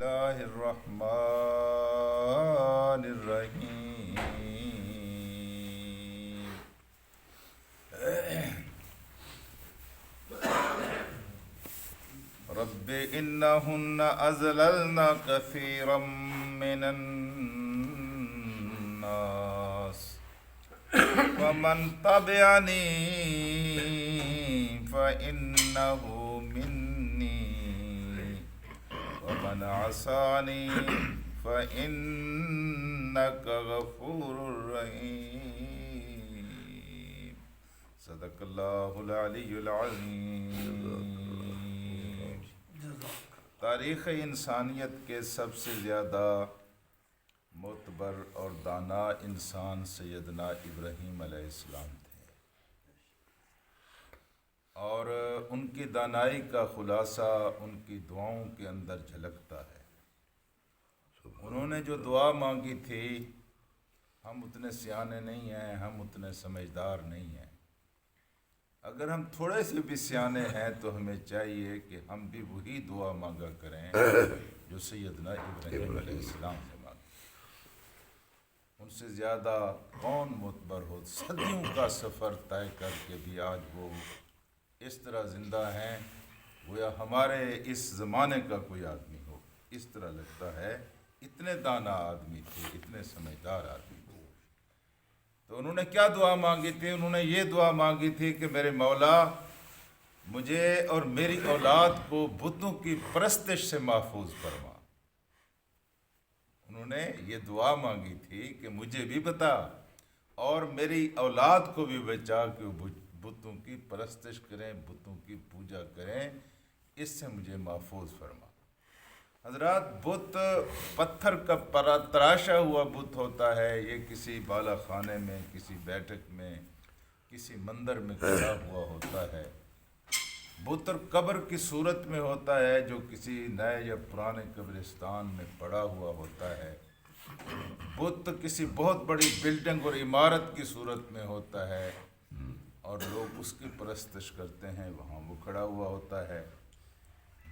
الله الرحمن الرحيم رب إنهن أضللن كثيرا من الناس ومن تبعني فإنه مني ومن عصاني فإنك غفور رحيم صدق الله العلی العظیم۔ تاریخ انسانیت کے سب سے زیادہ معتبر اور دانا انسان سیدنا ابراہیم علیہ السلام تھے، اور ان کی دانائی کا خلاصہ ان کی دعاؤں کے اندر جھلکتا ہے۔ انہوں نے جو دعا مانگی تھی، ہم اتنے سیانے نہیں ہیں، ہم اتنے سمجھدار نہیں ہیں، اگر ہم تھوڑے سے بھی سیانے ہیں تو ہمیں چاہیے کہ ہم بھی وہی دعا مانگا کریں جو سیدنا ابراہیم علیہ السلام سے مانگی۔ ان سے زیادہ کون معتبر ہو؟ صدیوں کا سفر طے کر کے بھی آج وہ اس طرح زندہ ہیں گویا ہمارے اس زمانے کا کوئی آدمی ہو۔ اس طرح لگتا ہے اتنے دانا آدمی تھے، اتنے سمجھدار آدمی تھے۔ تو انہوں نے کیا دعا مانگی تھی؟ انہوں نے یہ دعا مانگی تھی کہ میرے مولا مجھے اور میری اولاد کو بتوں کی پرستش سے محفوظ فرما۔ انہوں نے یہ دعا مانگی تھی کہ مجھے بھی بتا اور میری اولاد کو بھی بچا کہ وہ بتوں کی پرستش کریں، بتوں کی پوجا کریں، اس سے مجھے محفوظ فرما۔ حضرات، بت پتھر کا تراشا ہوا بت ہوتا ہے، یہ کسی بالا خانے میں، کسی بیٹھک میں، کسی مندر میں کھڑا ہوا ہوتا ہے۔ بت قبر کی صورت میں ہوتا ہے جو کسی نئے یا پرانے قبرستان میں پڑا ہوا ہوتا ہے۔ بت کسی بہت بڑی بلڈنگ اور عمارت کی صورت میں ہوتا ہے اور لوگ اس کی پرستش کرتے ہیں، وہاں وہ کھڑا ہوا ہوتا ہے۔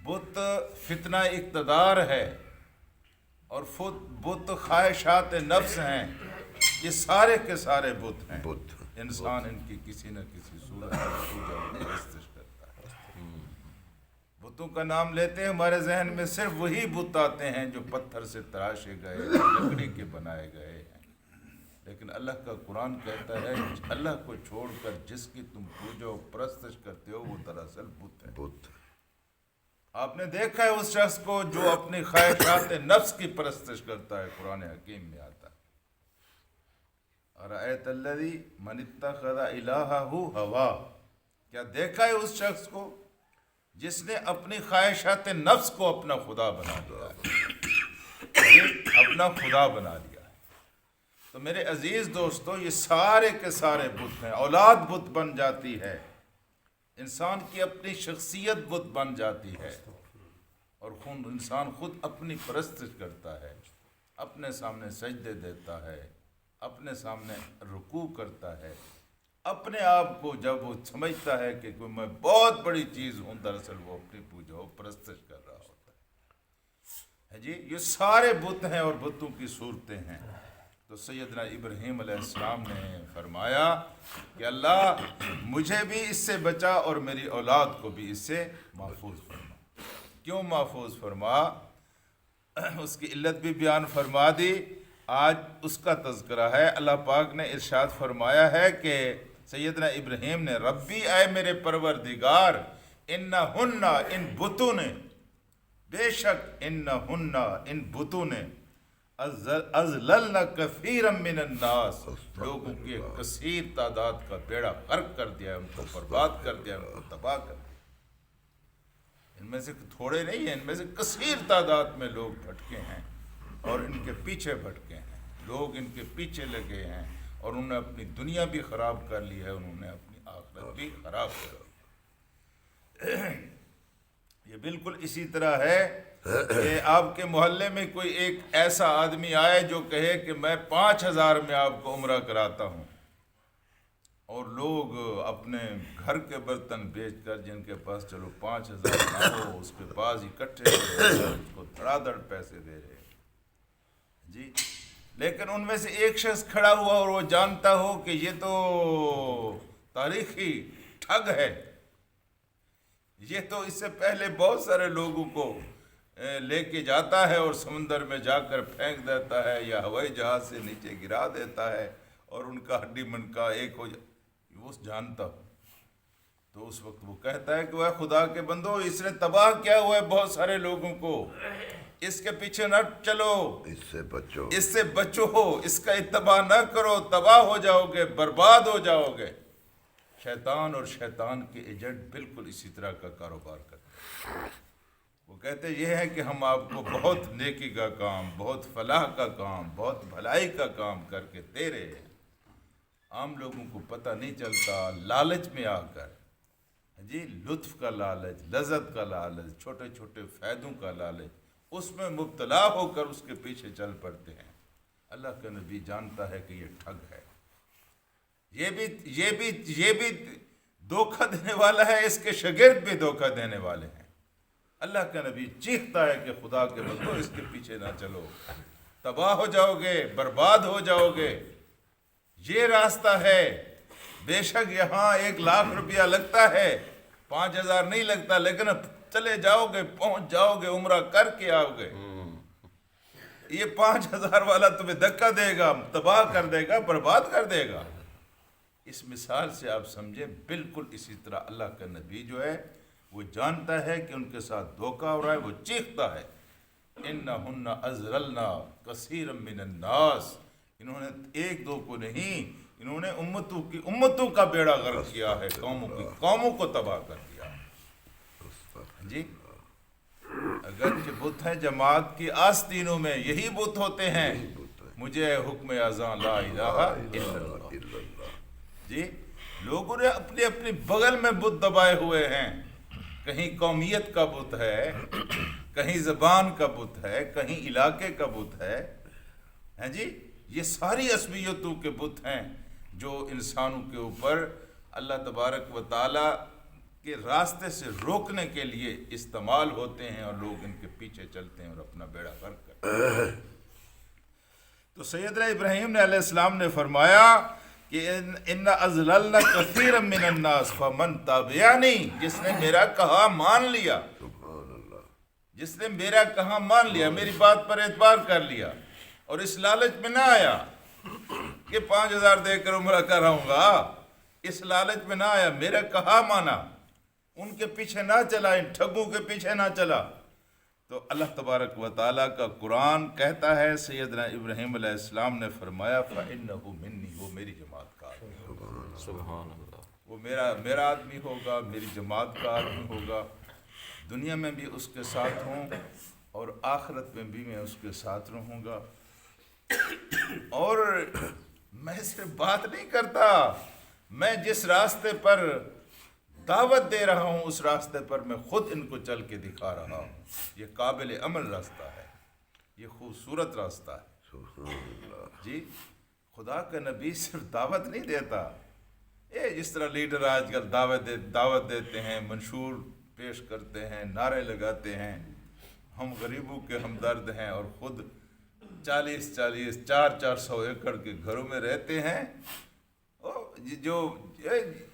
بت فتنہ اقتدار ہے اور بت خواہشات نفس ہیں۔ یہ سارے کے سارے بت ہیں، انسان ان کی کسی نہ کسی صورت میں پوجا اور پرستش کرتا ہے۔ بتوں کا نام لیتے ہیں، ہمارے ذہن میں صرف وہی بت آتے ہیں جو پتھر سے تراشے گئے، لکڑی کے بنائے گئے ہیں، لیکن اللہ کا قرآن کہتا ہے اللہ کو چھوڑ کر جس کی تم پوجا و پرستش کرتے ہو وہ دراصل بت ہے۔ آپ نے دیکھا ہے اس شخص کو جو اپنی خواہشات نفس کی پرستش کرتا ہے، قرآن حکیم میں آتا ہے اَرَأَيْتَ الَّذِي مَنِ اتَّخَذَ إِلَٰهَهُ هَوَاهُ، کیا دیکھا ہے اس شخص کو جس نے اپنی خواہشات نفس کو اپنا خدا بنا لیا ہے، اپنا خدا بنا لیا ہے۔ تو میرے عزیز دوستو، یہ سارے کے سارے بت ہیں۔ اولاد بت بن جاتی ہے، انسان کی اپنی شخصیت بت بن جاتی ہے، اور انسان خود اپنی پرستش کرتا ہے، اپنے سامنے سجدے دیتا ہے، اپنے سامنے رکوع کرتا ہے، اپنے آپ کو جب وہ سمجھتا ہے کہ کوئی میں بہت بڑی چیز ہوں، دراصل وہ اپنی پوجا و پرستش کر رہا ہوتا ہے جی۔ یہ سارے بت ہیں اور بتوں کی صورتیں ہیں۔ تو سیدنا ابراہیم علیہ السلام نے فرمایا کہ اللہ مجھے بھی اس سے بچا اور میری اولاد کو بھی اس سے محفوظ فرما۔ کیوں محفوظ فرما؟ اس کی علت بھی بیان فرما دی۔ آج اس کا تذکرہ ہے۔ اللہ پاک نے ارشاد فرمایا ہے کہ سیدنا ابراہیم نے ربی، اے میرے پروردگار، انہن، ان بتوں نے، بے شک انہن، ان بتوں نے، اضللن کثیرا من الناس، لوگوں کی ایک کثیر تعداد کا بیڑا غرق کر دیا، ان کو برباد کر دیا، ان کو تباہ کر دیا۔ ان میں سے تھوڑے نہیں ہیں، ان میں سے کثیر تعداد میں لوگ بھٹکے ہیں اور ان کے پیچھے بھٹکے ہیں، لوگ ان کے پیچھے لگے ہیں، اور انہوں نے اپنی دنیا بھی خراب کر لی ہے، انہوں نے اپنی آخرت بھی خراب کر لی۔ یہ بالکل اسی طرح ہے کہ آپ کے محلے میں کوئی ایک ایسا آدمی آئے جو کہے کہ میں 5,000 میں آپ کو عمرہ کراتا ہوں، اور لوگ اپنے گھر کے برتن بیچ کر، جن کے پاس چلو 5,000 نہ ہو، اس کے پاس اکٹھے ہو رہے ہیں، اس کو دھڑا دھڑ پیسے دے رہے ہیں جی. لیکن ان میں سے ایک شخص کھڑا ہوا اور وہ جانتا ہو کہ یہ تو تاریخی ٹھگ ہے، یہ تو اس سے پہلے بہت سارے لوگوں کو لے کے جاتا ہے اور سمندر میں جا کر پھینک دیتا ہے یا ہوائی جہاز سے نیچے گرا دیتا ہے اور ان کا ہڈی منکا ایک ہو وہ جانتا ہو. تو اس وقت وہ کہتا ہے کہ وہ خدا کے بندو، اس نے تباہ کیا ہوا ہے بہت سارے لوگوں کو، اس کے پیچھے نہ چلو، اس سے بچو، اس کا اتباع نہ کرو، تباہ ہو جاؤ گے، برباد ہو جاؤ گے. شیطان اور شیطان کے ایجنٹ بالکل اسی طرح کا کاروبار کرتے ہیں. وہ کہتے یہ ہے کہ ہم آپ کو بہت نیکی کا کام، بہت فلاح کا کام، بہت بھلائی کا کام کر کے دے رہے ہیں. عام لوگوں کو پتہ نہیں چلتا، لالچ میں آ کر جی، لطف کا لالچ، لذت کا لالچ، چھوٹے چھوٹے فائدوں کا لالچ، اس میں مبتلا ہو کر اس کے پیچھے چل پڑتے ہیں. اللہ کا نبی جانتا ہے کہ یہ ٹھگ ہے، یہ بھی دھوکہ دینے والا ہے، اس کے شاگرد بھی دھوکہ دینے والے ہیں. اللہ کا نبی چیختا ہے کہ خدا کے بندو، اس کے پیچھے نہ چلو، تباہ ہو جاؤ گے، برباد ہو جاؤ گے. یہ راستہ ہے. بے شک یہاں 1,00,000 روپیہ لگتا ہے، 5,000 نہیں لگتا، لیکن چلے جاؤ گے، پہنچ جاؤ گے، عمرہ کر کے آؤ گے. یہ 5,000 والا تمہیں دھکا دے گا، تباہ کر دے گا، برباد کر دے گا. اس مثال سے آپ سمجھیں بالکل اسی طرح اللہ کا نبی جو ہے وہ جانتا ہے کہ ان کے ساتھ دھوکہ ہو رہا ہے. وہ چیختا ہے انہن اضللنا کثیرا من الناس، انہوں نے ایک دو کو نہیں، انہوں نے امتوں کا بیڑا غرق کیا ہے، قوموں کو تباہ کر دیا جی. اگرچہ بت ہے جماعت کی آستینوں میں، یہی بت ہوتے ہیں، مجھے حکم اذاں لا الہ الا اللہ جی. لوگوں نے اپنی اپنی بغل میں بت دبائے ہوئے ہیں. کہیں قومیت کا بت ہے، کہیں زبان کا بت ہے، کہیں علاقے کا بت ہے جی. یہ ساری عصبیتوں کے بت ہیں جو انسانوں کے اوپر اللہ تبارک و تعالی کے راستے سے روکنے کے لیے استعمال ہوتے ہیں، اور لوگ ان کے پیچھے چلتے ہیں اور اپنا بیڑا غرق کرتے ہیں. تو سیدنا ابراہیم علیہ السلام نے فرمایا کہ ان اضللنا کثیرا من الناس فمن تبعنی، جس نے میرا کہا مان لیا، جس نے میرا کہا مان لیا، میری بات پر اعتبار کر لیا اور اس لالچ میں نہ آیا کہ 5,000 دے کر عمرہ کراؤں گا، اس لالچ میں نہ آیا، میرا کہا مانا، ان کے پیچھے نہ چلا، ان ٹھگوں کے پیچھے نہ چلا. تو اللہ تبارک و تعالیٰ کا قرآن کہتا ہے، سیدنا ابراہیم علیہ السلام نے فرمایا فَإِنَّهُ مِنِّي، وہ میری جماعت کا آدمی ہوگا، سبحان اللہ، وہ میرا آدمی ہوگا، میری جماعت کا آدمی ہوگا. دنیا میں بھی اس کے ساتھ ہوں اور آخرت میں بھی میں اس کے ساتھ رہوں گا. اور میں صرف بات نہیں کرتا، میں جس راستے پر دعوت دے رہا ہوں اس راستے پر میں خود ان کو چل کے دکھا رہا ہوں. یہ قابل عمل راستہ ہے، یہ خوبصورت راستہ ہے جی. خدا کا نبی صرف دعوت نہیں دیتا، جس طرح لیڈر آج کل دعوت دیتے ہیں، منشور پیش کرتے ہیں، نعرے لگاتے ہیں، ہم غریبوں کے ہمدرد ہیں، اور خود 40 400 ایکڑ کے گھروں میں رہتے ہیں. جو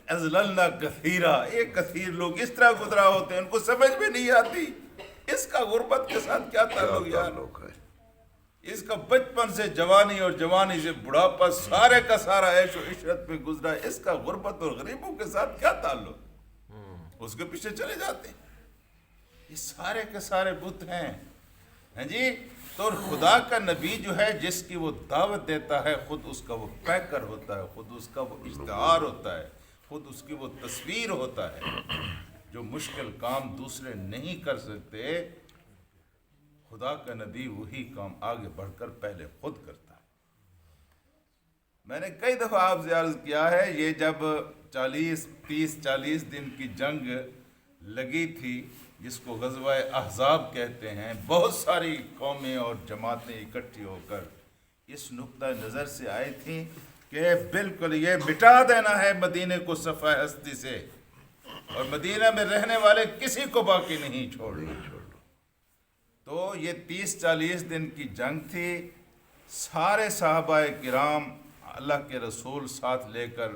اضللنا کثیرا، یہ کثیر لوگ اس طرح گزرا ہوتے ہیں، ان کو سمجھ میں نہیں آتی اس کا غربت کے ساتھ کیا تعلق یار. اس کا بچپن سے جوانی اور جوانی سے بڑھاپا سارے کا سارا عیش و عشرت میں گزرا، اس کا غربت اور غریبوں کے ساتھ کیا تعلق. اس کے پیچھے چلے جاتے ہیں. یہ سارے کے سارے بت ہیں جی. تو خدا کا نبی جو ہے جس کی وہ دعوت دیتا ہے، خود اس کا وہ پیکر ہوتا ہے، خود اس کا وہ اشتہار ہوتا ہے، خود اس کی وہ تصویر ہوتا ہے. جو مشکل کام دوسرے نہیں کر سکتے، خدا کا نبی وہی کام آگے بڑھ کر پہلے خود کرتا ہے. میں نے کئی دفعہ آپ سے عرض کیا ہے، یہ جب 40 دن کی جنگ لگی تھی، جس کو غزوہ احزاب کہتے ہیں، بہت ساری قومیں اور جماعتیں اکٹھی ہو کر اس نقطہ نظر سے آئی تھیں کہ بالکل یہ مٹا دینا ہے مدینے کو صفحہ ہستی سے، اور مدینہ میں رہنے والے کسی کو باقی نہیں چھوڑنا۔ تو یہ 30-40 دن کی جنگ تھی۔ سارے صحابہ کرام اللہ کے رسول ساتھ لے کر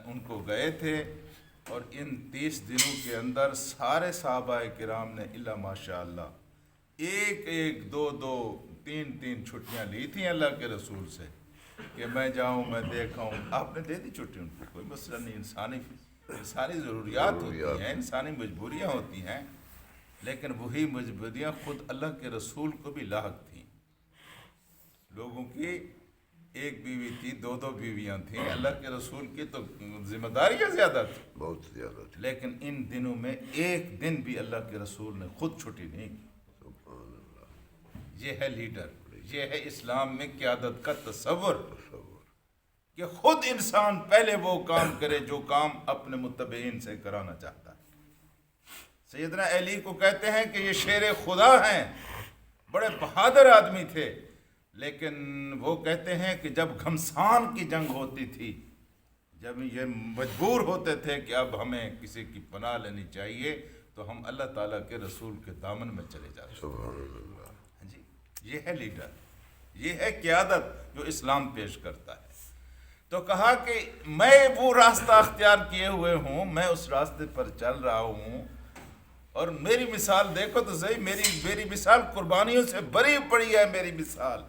ان کو گئے تھے، اور ان 30 دنوں کے اندر سارے صحابہ کرام نے الا ماشاء اللہ ایک 2 3 چھٹیاں لی تھیں اللہ کے رسول سے کہ میں جاؤں، میں دیکھاؤں۔ آپ نے دے دی چھٹی ان کو، کوئی مسئلہ نہیں، انسانی ضروریات ہوتی ہیں، انسانی مجبوریاں ہوتی ہیں، لیکن وہی مجبوریاں خود اللہ کے رسول کو بھی لاحق تھیں۔ لوگوں کی ایک بیوی تھی، 2 بیویاں تھیں، اللہ کے رسول کی تو ذمہ داریاں زیادہ تھیں، بہت زیادہ تھی۔ لیکن ان دنوں میں ایک دن بھی اللہ کے رسول نے خود چھٹی نہیں کی۔ یہ ہے لیڈر، یہ ہے اسلام میں قیادت کا تصور کہ خود انسان پہلے وہ کام کرے جو کام اپنے متبعین سے کرانا چاہتا ہے۔ سیدنا علی کو کہتے ہیں کہ یہ شیر خدا ہیں، بڑے بہادر آدمی تھے، لیکن وہ کہتے ہیں کہ جب گھمسان کی جنگ ہوتی تھی، جب یہ مجبور ہوتے تھے کہ اب ہمیں کسی کی پناہ لینی چاہیے، تو ہم اللہ تعالیٰ کے رسول کے دامن میں چلے جاتے۔ سبحان اللہ۔ ہاں جی، یہ ہے لیڈر، یہ ہے قیادت جو اسلام پیش کرتا ہے۔ تو کہا کہ میں وہ راستہ اختیار کیے ہوئے ہوں، میں اس راستے پر چل رہا ہوں، اور میری مثال دیکھو تو صحیح، میری مثال قربانیوں سے بری پڑی ہے۔ میری مثال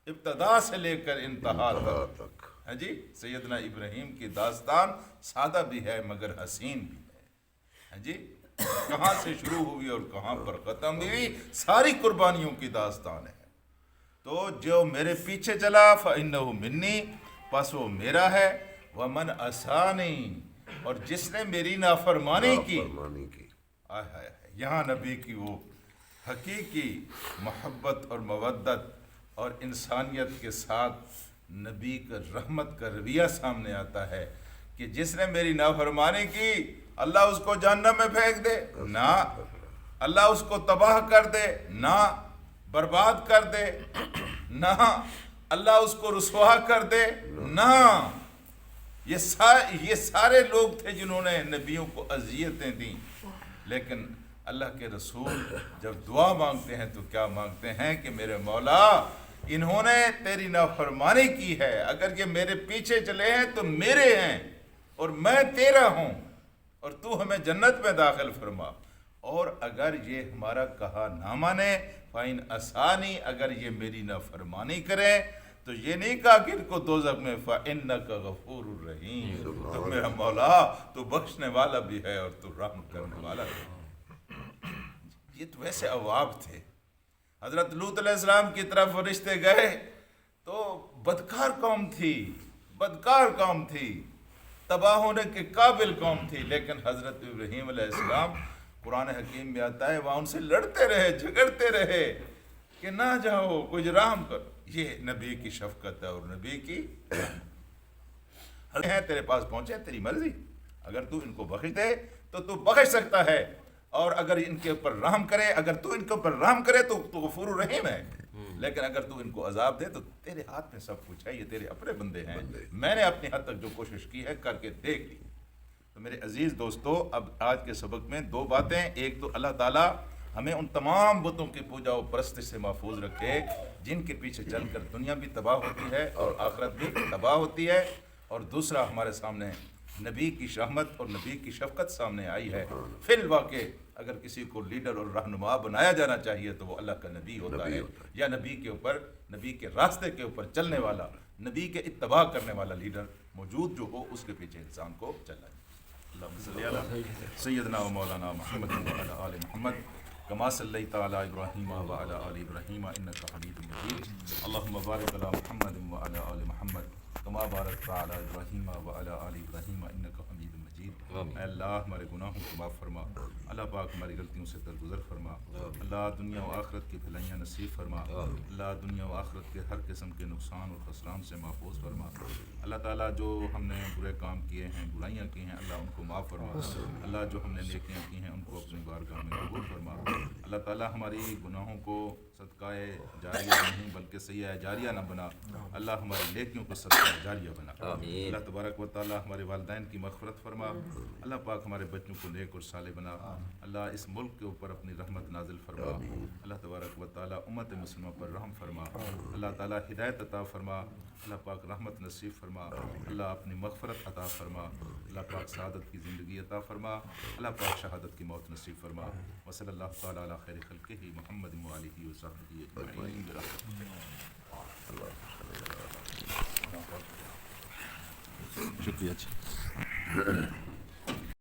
ابتدا سے لے کر انتہا تک۔ ہاں جی، سیدنا ابراہیم کی داستان سادہ بھی ہے مگر حسین بھی ہے۔ ہاں جی، کہاں سے شروع ہوئی اور کہاں پر ختم ہوئی، ساری قربانیوں کی داستان ہے۔ تو جو میرے پیچھے چلا فَإِنَّهُ مِنِّي، پس وہ میرا ہے، وَمَنْ عَصَانِي، اور جس نے میری نافرمانی کی۔ یہاں نبی کی وہ حقیقی محبت اور مودت اور انسانیت کے ساتھ نبی کا رحمت کا رویہ سامنے آتا ہے کہ جس نے میری نافرمانی کی، اللہ اس کو جہنم میں پھینک دے؟ نہ۔ اللہ اس کو تباہ کر دے؟ نہ۔ برباد کر دے؟ نہ۔ اللہ اس کو رسوا کر دے؟ نہ۔ یہ سارے لوگ تھے جنہوں نے نبیوں کو اذیتیں دیں، لیکن اللہ کے رسول جب دعا مانگتے ہیں تو کیا مانگتے ہیں کہ میرے مولا، انہوں نے تیری نافرمانی کی ہے، اگر یہ میرے پیچھے چلے ہیں تو میرے ہیں اور میں تیرا ہوں، اور تو ہمیں جنت میں داخل فرما، اور اگر یہ ہمارا کہا نہ مانے فَإِنْ عَصَانِي، اگر یہ میری نافرمانی کریں تو یہ نہیں کہا کہ ان کو دوزخ میں فَإِنَّكَ غَفُورٌ رَحِيمٌ، تو میرا مولا تو بخشنے والا بھی ہے اور تو رحم کرنے والا بھی ہے۔ یہ تو ویسے عواب تھے۔ حضرت لوط علیہ السلام کی طرف فرشتے گئے تو بدکار قوم تھی، بدکار قوم تھی، تباہ ہونے کے قابل قوم تھی، لیکن حضرت ابراہیم علیہ السلام، قرآن حکیم میں آتا ہے، وہاں ان سے لڑتے رہے، جھگڑتے رہے کہ نہ جاؤ، کچھ رحم کرو۔ یہ نبی کی شفقت ہے اور نبی کی ہے، تیرے پاس پہنچے تیری مرضی، اگر تو ان کو بخش دے تو تو بخش سکتا ہے، اور اگر ان کے اوپر رحم کرے، اگر تو ان کے اوپر رحم کرے تو غفور الرحیم ہے، لیکن اگر تو ان کو عذاب دے تو تیرے ہاتھ میں سب کچھ ہے، یہ تیرے اپنے بندے ہیں، میں نے اپنی حد تک جو کوشش کی ہے کر کے دیکھ لی۔ تو میرے عزیز دوستو، اب آج کے سبق میں 2 باتیں، ایک تو اللہ تعالیٰ ہمیں ان تمام بتوں کی پوجا و پرستش سے محفوظ رکھے جن کے پیچھے چل کر دنیا بھی تباہ ہوتی ہے اور آخرت بھی تباہ ہوتی ہے، اور دوسرا ہمارے سامنے نبی کی رحمت اور نبی کی شفقت سامنے آئی ہے۔ فی الواقع اگر کسی کو لیڈر اور رہنما بنایا جانا چاہیے تو وہ اللہ کا نبی ہوتا ہے، یا نبی کے اوپر، نبی کے راستے کے اوپر چلنے والا، نبی کے اتباع کرنے والا لیڈر موجود جو ہو، اس کے پیچھے انسان کو چلنا ہے۔ اللہم صلی علی سیدنا و مولانا محمد وعلی آل محمد کما صلیت علی ابراہیم وعلی آل ابراہیم انک حمید مجید، اللہم بارک علی محمد وعلی آل محمد کما بارکت علی ابراہیم وعلی آل ابراہیم انک حمید مجید۔ اے اللہ ہمارے گناہوں کو معاف فرما، اللہ پاک ہماری غلطیوں سے درگزر فرما، اللہ دنیا و آخرت کی بھلائیاں نصیب فرما، اللہ دنیا و آخرت کے ہر قسم کے نقصان اور خسران سے محفوظ فرما۔ اللہ تعالیٰ جو ہم نے برے کام کیے ہیں، برائیاں کی ہیں، اللہ ان کو معاف فرما، اللہ جو ہم نے نیکیاں کی ہیں ان کو اپنی بارگاہ میں قبول فرما۔ اللہ تعالیٰ ہماری گناہوں کو صدقہ جاریہ نہیں بلکہ سیاح جاریہ نہ بنا، اللہ ہماری نیکیوں کو صدقہ جاریہ بنا۔ اللہ تبارک و تعالی ہمارے والدین کی مغفرت فرما، اللہ پاک ہمارے بچوں کو نیک اور صالح بنا، اللہ اس ملک کے اوپر اپنی رحمت نازل فرما، اللہ تبارک و تعالی امت مسلمہ پر رحم فرما، اللہ تعالی ہدایت عطا فرما، اللہ پاک رحمت نصیب فرما، اللہ اپنی مغفرت عطا فرما، اللہ پاک سعادت کی زندگی عطا فرما، اللہ پاک شہادت کی موت نصیب فرما، وصلی اللہ تعالی علی خیر خلقہ محمد وآلہ وصحبہ اجمعین برحمتہ۔ شکریہ جی۔